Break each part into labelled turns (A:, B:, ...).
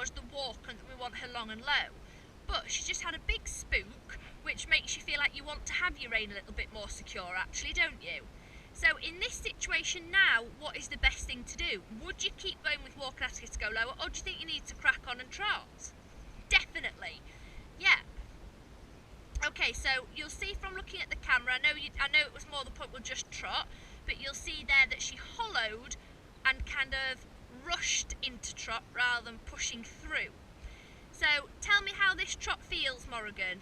A: towards the walk and we want her long and low. But she's just had a big spook, which makes you feel like you want to have your rein a little bit more secure actually, don't you? So in this situation now, what is the best thing to do? Would you keep going with walk and ask her to go lower, or do you think you need to crack on and trot? Definitely. Yeah. Okay, so you'll see from looking at the camera, I know it was more the point we'll just trot, but you'll see there that she hollowed and kind of rushed into trot rather than pushing through. So tell me how this trot feels, Morrigane.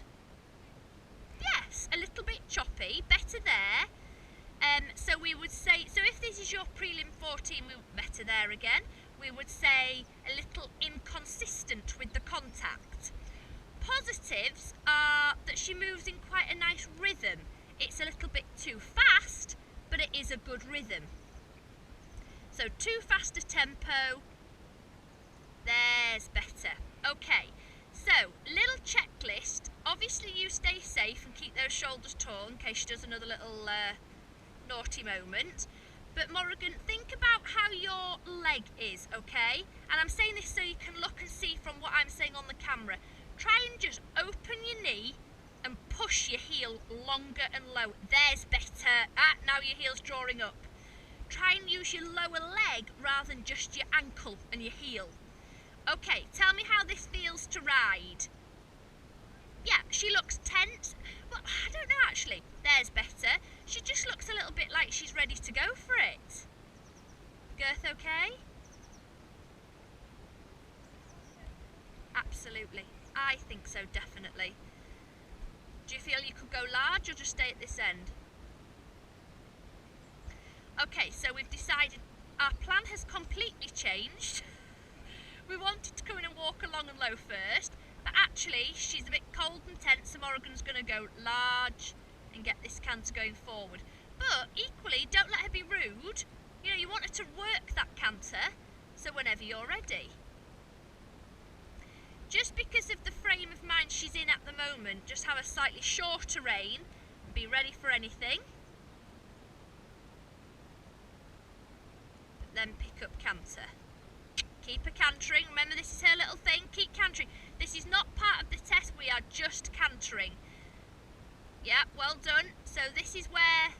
A: Yes, a little bit choppy, better there. So we would say, so if this is your prelim 14, better there again, we would say a little inconsistent with the contact. Positives are that she moves in quite a nice rhythm. It's a little bit too fast, but it is a good rhythm. So too fast a tempo, there's better. Okay, so little checklist. Obviously you stay safe and keep those shoulders tall in case she does another little naughty moment. But Morrigane, think about how your leg is, okay? And I'm saying this so you can look and see from what I'm saying on the camera. Try and just open your knee and push your heel longer and lower. There's better. Now your heel's drawing up. Try and use your lower leg rather than just your ankle and your heel. Okay, tell me how this feels to ride. Yeah, she looks tense. Well, I don't know actually. There's better. She just looks a little bit like she's ready to go for it. Girth okay? Absolutely. I think so, definitely. Do you feel you could go large or just stay at this end? Okay, so we've decided our plan has completely changed. We wanted to come in and walk along and low first, but actually she's a bit cold and tense, so Morrigane's going to go large and get this canter going forward. But equally, don't let her be rude. You know, you want her to work that canter, so whenever you're ready. Just because of the frame of mind she's in at the moment, just have a slightly shorter rein and be ready for anything. But then pick up canter. Keep her cantering. Remember, this is her little thing. Keep cantering. This is not part of the test. We are just cantering. Yeah, well done. So this is where...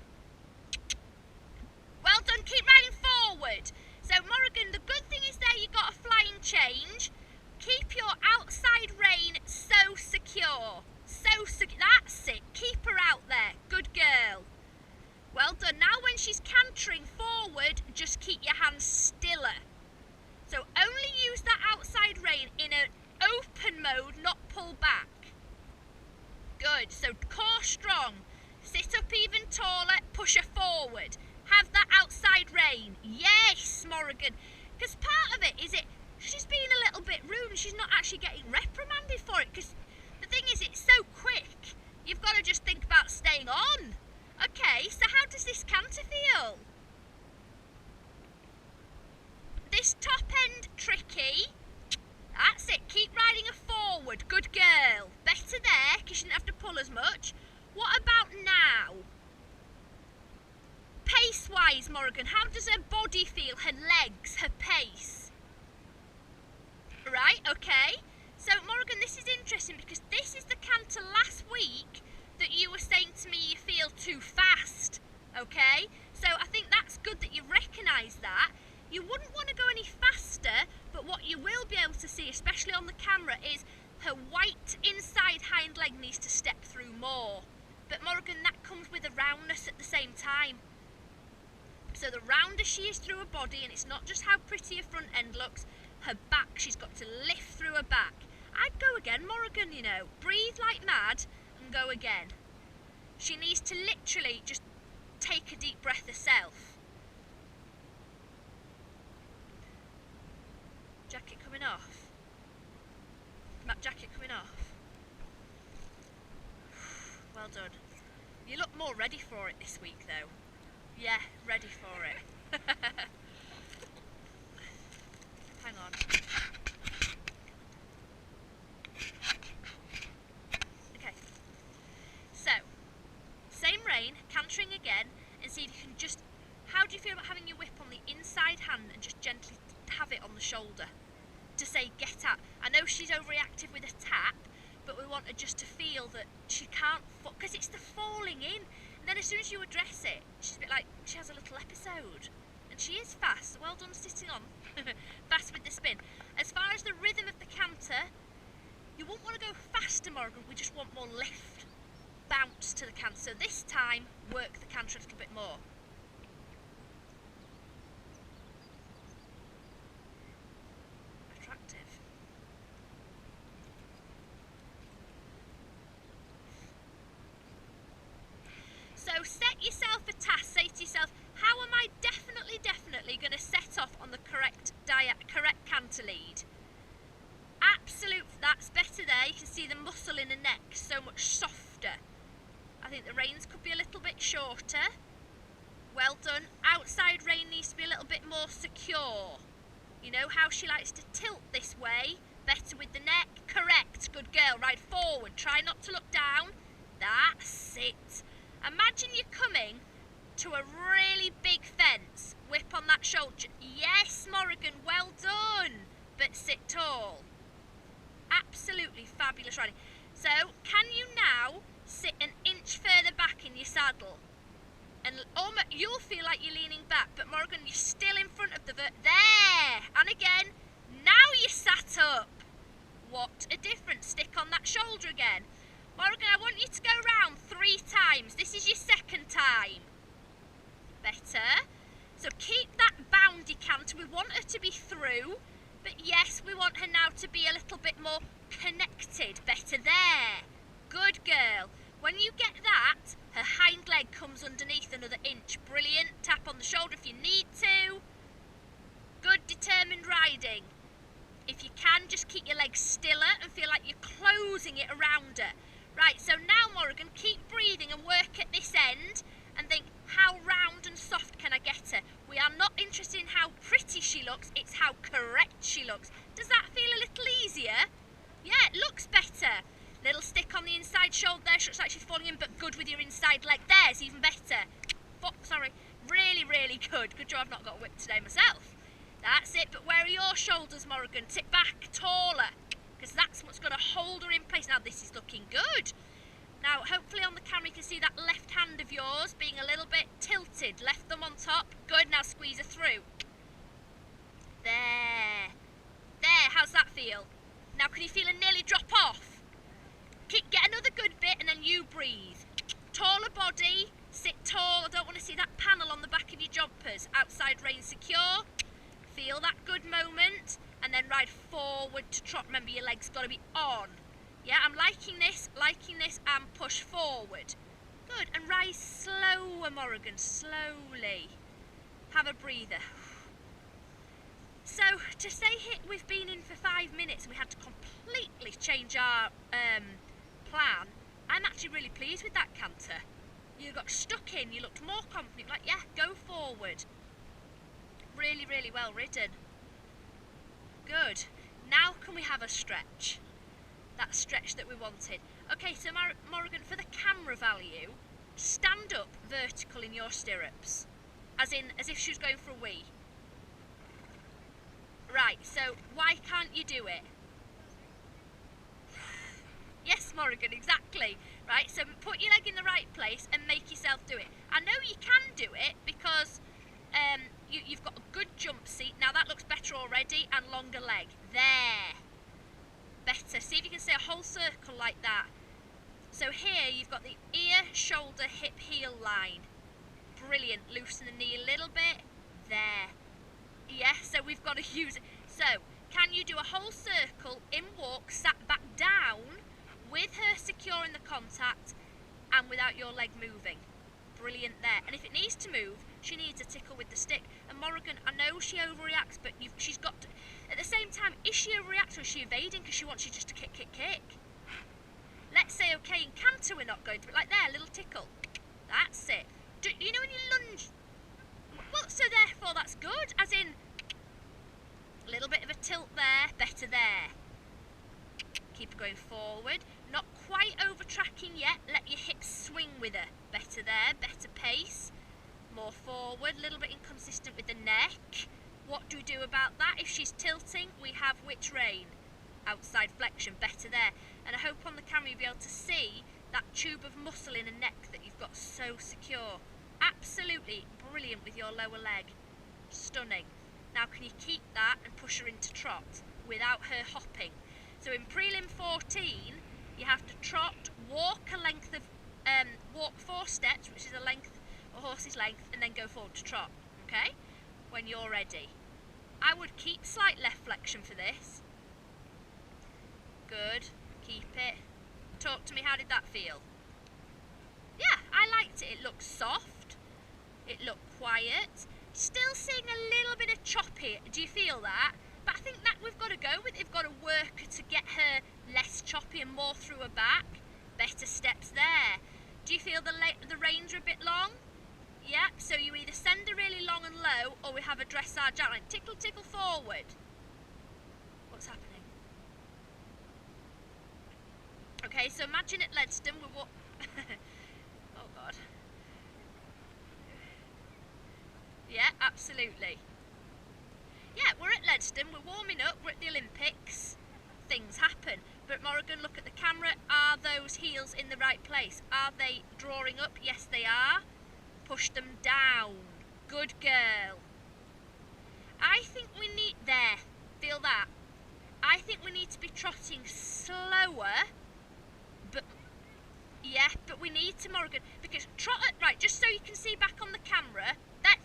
A: Well done. Keep riding forward. So Morrigane, the good thing is there you got a flying change. Keep your outside rein so secure. So secure. That's it. Keep her out there. Good girl. Well done. Now when she's cantering forward, just keep your hands stiller. So only use that outside rein in an open mode, not pull back. Good. So core strong. Sit up even taller. Push her forward. Have that outside rein. Yes, Morrigane. Because part of it is she's being a little bit rude and she's not actually getting reprimanded for it, because the thing is it's so quick. You've got to just think about staying on. Okay, so how does this canter feel? This top end tricky. That's it. Keep riding her forward. Good girl. Better there because you didn't have to pull as much. What about now? Pace wise, Morrigane, how does her body feel? Her legs, her pace? Right, okay. So Morrigane, this is interesting because this is the canter last week that you were saying to me you feel too fast. Okay, so I think that's good that you recognise that. You wouldn't want to go any faster, but what you will be able to see, especially on the camera, is her white inside hind leg needs to step through more. But Morrigane, that comes with a roundness at the same time. So the rounder she is through her body, and it's not just how pretty her front end looks, her back, she's got to lift through her back. I'd go again, Morrigane, you know, breathe like mad and go again. She needs to literally just take a deep breath herself. Jacket coming off. Jacket coming off. Well done. You look more ready for it this week though. Yeah, ready for it. Hang on. Okay. So, same rein, cantering again, and see if you can just... How do you feel about having your whip on the inside hand and just gently have it on the shoulder? to say get out. I know she's overreactive with a tap, but we want her just to feel that she can't, because it's the falling in. And then as soon as you address it, she's a bit like, she has a little episode. And she is fast, so well done sitting on. Fast with the spin. As far as the rhythm of the canter, you won't want to go faster, Morrigane, we just want more lift. Bounce to the canter. So this time, work the canter a little bit more. Attractive. So set yourself a task. Say to yourself, how am I definitely going to set off on the correct canter lead? Absolute, that's better there. You can see the muscle in the neck so much softer. I think the reins could be a little bit shorter. Well done. Outside rein needs to be a little bit more secure. You know how she likes to tilt this way. Better with the neck. Correct. Good girl. Right forward. Try not to look down. That's it. Imagine you're coming to a really big fence. Whip on that shoulder. Yes, Morrigane, well done. But sit tall. Absolutely fabulous riding. So, can you now sit an inch further back in your saddle? And almost, you'll feel like you're leaning back, but Morrigane, you're still in front of the there. And again, now you're sat up. What a difference. Stick on that shoulder again. Morrigane, I want you to go round 3 times. This is your second time. Better. So keep that boundy canter. We want her to be through, but yes, we want her now to be a little bit more connected. Better there. Good girl. When you get that, her hind leg comes underneath another inch. Brilliant. Tap on the shoulder if you need to. Good determined riding. If you can, just keep your legs stiller and feel like you're closing it around her. Right, so now Morrigane, keep breathing and work at this end and think, how round and soft can I get her? We are not interested in how pretty she looks, it's how correct she looks. Does that feel a little easier? Yeah, it looks better. Little stick on the inside shoulder there, she looks like she's falling in, but good with your inside leg. There's even better. Sorry, really good. Good job I've not got a whip today myself. That's it, but where are your shoulders, Morrigane? Tip back, taller, because that's what's going to hold her in place. Now this is looking good. Now hopefully on the camera you can see that left hand of yours being a little bit tilted. Left thumb on top. Good, now squeeze her through. There. There, how's that feel? Now can you feel her nearly drop off? Get another good bit and then you breathe. Taller body, sit tall. I don't want to see that panel on the back of your jumpers. Outside rein secure. Feel that good moment and then ride forward to trot. Remember your legs got to be on. Yeah, I'm liking this and push forward. Good, and rise slower, Morrigane, slowly. Have a breather. So, to say we've been in for 5 minutes and we had to completely change our plan, I'm actually really pleased with that canter. You got stuck in, you looked more confident, like, yeah, go forward. Really well ridden. Good. Now can we have a stretch? That stretch that we wanted. Okay, so Morrigane, for the camera value, stand up vertical in your stirrups. As if she was going for a wee. Right, so why can't you do it? Yes, Morrigane, exactly. Right, so put your leg in the right place and make yourself do it. I know you can do it because you've got a good jump seat. Now that looks better already, and longer leg. There. Better. See if you can say a whole circle like that. So here you've got the ear, shoulder, hip, heel line. Brilliant. Loosen the knee a little bit. There. Yeah, so we've got to use it. So, can you do a whole circle in walk, sat back down, with her securing the contact and without your leg moving? Brilliant there. And if it needs to move, she needs a tickle with the stick. And Morrigane, I know she overreacts, but she's got to, at the same time, is she overreacting or is she evading because she wants you just to kick? Let's say, okay, in canter we're not going to, but like there, a little tickle. That's it. You know when you lunge? Well, so therefore that's good, as in, a little bit of a tilt there, better there. Keep going forward, not quite over tracking yet, let your hips swing with her. Better there, better pace. More forward, a little bit inconsistent with the neck. What do we do about that? If she's tilting, we have which rein? Outside flexion, better there. And I hope on the camera you'll be able to see that tube of muscle in her neck that you've got so secure. Absolutely brilliant with your lower leg. Stunning. Now can you keep that and push her into trot without her hopping? So in prelim 14, you have to trot, walk a length of, walk 4 steps, which is a length, a horse's length, and then go forward to trot, okay? When you're ready. I would keep slight left flexion for this. Good, keep it. Talk to me, how did that feel? Yeah, I liked it. It looked soft, it looked quiet. Still seeing a little bit of choppy, do you feel that? But I think that we've got to go with it. We've got to work to get her less choppy and more through her back. Better steps there. Do you feel the reins are a bit long? Yeah, so you either send her really long and low, or we have a dressage outline. Tickle, tickle forward. What's happening? Okay, so imagine at Ledston with what... oh God. Yeah, absolutely. Yeah, we're at Ledston, we're warming up, we're at the Olympics. Things happen. But Morrigane, look at the camera. Are those heels in the right place? Are they drawing up? Yes, they are. Push them down. Good girl. I think we need... There. Feel that? I think we need to be trotting slower. But... Yeah, but we need to, Morrigane. Because trot... Right, just so you can see back on the camera...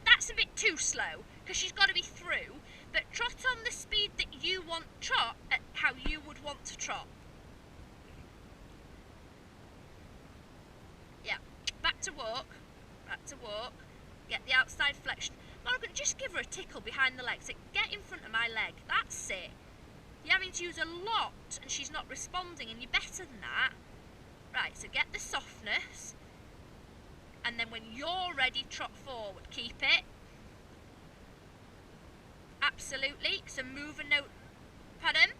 A: That's a bit too slow, because she's got to be through, but trot on the speed that you want trot, at how you would want to trot. Yeah, back to walk, get the outside flexion. Morrigane, just give her a tickle behind the legs, get in front of my leg, that's it. You're having to use a lot, and she's not responding, and you're better than that. Right, so get the softness. And then when you're ready, trot forward. Keep it. Absolutely. So move a note. Pardon?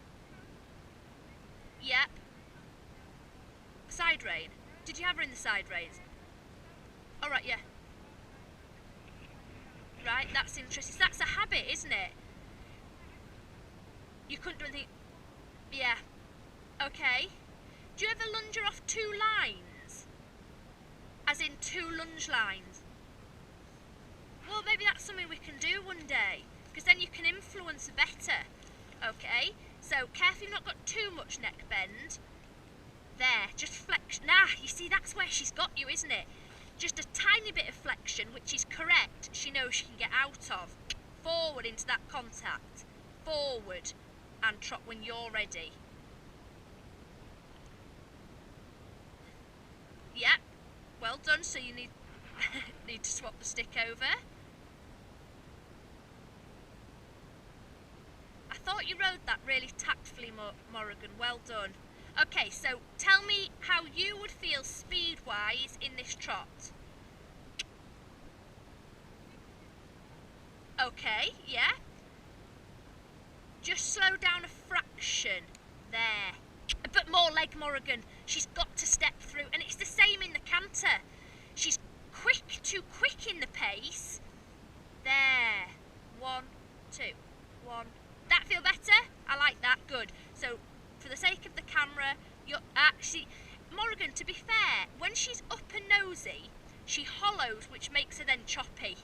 A: Yep. Side rein. Did you have her in the side reins? All right, yeah. Right, that's interesting. So that's a habit, isn't it? You couldn't do anything. Yeah. Okay. Do you ever lunge her off 2 lines? As in 2 lunge lines. Well, maybe that's something we can do one day, because then you can influence better. Okay, so careful you've not got too much neck bend. There, just flex. Nah, you see, that's where she's got you, isn't it? Just a tiny bit of flexion, which is correct. She knows she can get out of. Forward into that contact. Forward, and trot when you're ready. Yep. Well done, so you need to swap the stick over. I thought you rode that really tactfully, Morrigane, well done. Okay, so tell me how you would feel speed-wise in this trot. Okay, yeah. Just slow down a fraction. There. But more leg, Morrigane. She's got to step through, and it's the same in the canter. She's too quick in the pace. There. 1, 2, 1. That feel better? I like that. Good. So, for the sake of the camera, you're actually... Morrigane, to be fair, when she's up and nosy, she hollows, which makes her then choppy.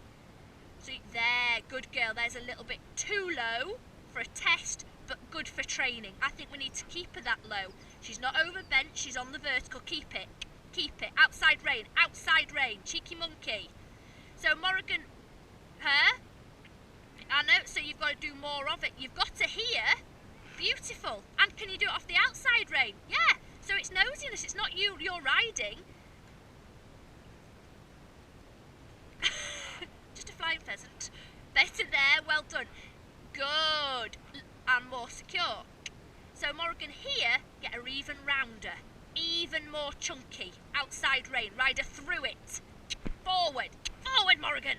A: So, there. Good girl. There's a little bit too low for a test, but good for training. I think we need to keep her that low. She's not overbent, she's on the vertical. Keep it. Keep it. Outside rein. Outside rein. Cheeky monkey. So Morrigane, her. I know, so you've got to do more of it. You've got to hear. Beautiful. And can you do it off the outside rein? Yeah. So it's nosiness, it's not you're riding. Just a flying pheasant. Better there, well done. Good. And more secure. So Morrigane here, get her even rounder, even more chunky. Outside rein, ride her through it. Forward, forward, Morrigane.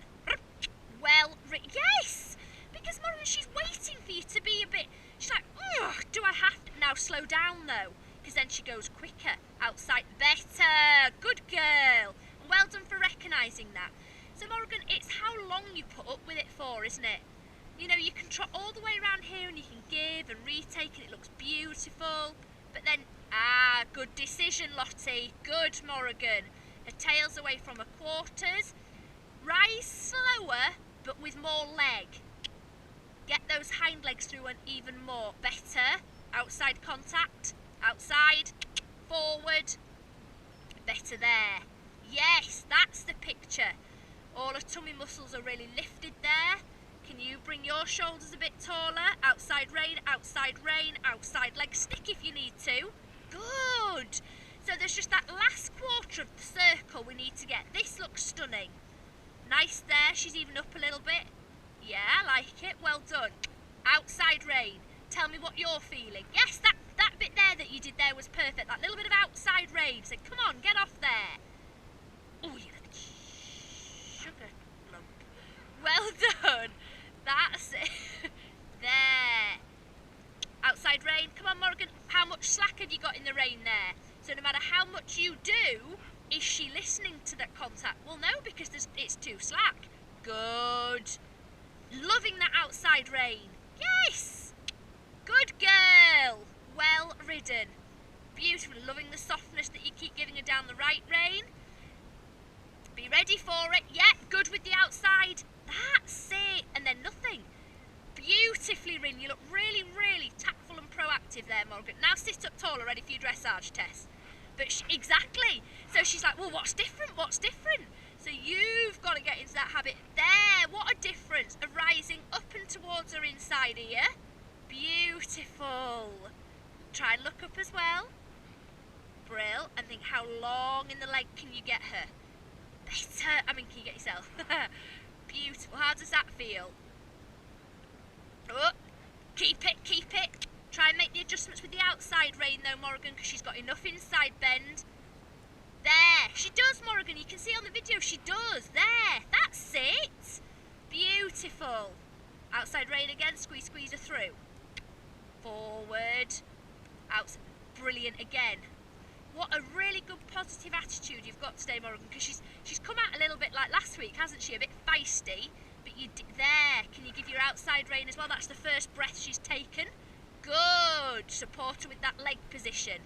A: Well, yes, because Morrigane, she's waiting for you to be a bit. She's like, oh, do I have to now? Slow down though, because then she goes quicker. Outside, better, good girl. And well done for recognising that. So Morrigane, it's how long you put up with it for, isn't it? You know, you can trot all the way around here and you can give and retake and it looks beautiful. But then, good decision, Lottie. Good, Morrigane. Her tail's away from her quarters. Rise slower, but with more leg. Get those hind legs through and even more. Better. Outside contact. Outside. Forward. Better there. Yes, that's the picture. All her tummy muscles are really lifted there. Can you bring your shoulders a bit taller? Outside rein, outside leg stick if you need to. Good. So there's just that last quarter of the circle we need to get. This looks stunning. Nice there, she's even up a little bit. Yeah, I like it, well done. Outside rein, tell me what you're feeling. Yes, that bit there that you did there was perfect. That little bit of outside rein. So come on, get off there. Oh, you little sugar lump. Well done. That's it. There. Outside rein. Come on, Morrigane. How much slack have you got in the rein there? So no matter how much you do, is she listening to that contact? Well, no, because it's too slack. Good. Loving that outside rein. Yes. Good girl. Well ridden. Beautiful. Loving the softness that you keep giving her down the right rein. Be ready for it. Yeah, good with the outside. That's it. And then nothing. Beautifully ridden. You look really, really tactful and proactive there, Morrigane. Now sit up taller, ready for your dressage test. But exactly. So she's like, well, what's different? What's different? So you've got to get into that habit. There. What a difference of rising up and towards her inside ear. Beautiful. Try and look up as well. Brill. And think, how long in the leg can you get her? Better. I mean, can you get yourself? Beautiful. How does that feel? Oh, keep it, keep it. Try and make the adjustments with the outside rein though, Morrigane, because she's got enough inside bend. There. She does, Morrigane. You can see on the video she does. There. That's it. Beautiful. Outside rein again. Squeeze, squeeze her through. Forward. Out. Brilliant again. What a really good positive attitude you've got today, Morrigane, because she's come out a little bit like last week, hasn't she? A bit feisty, but there. Can you give your outside rein as well? That's the first breath she's taken. Good. Support her with that leg position.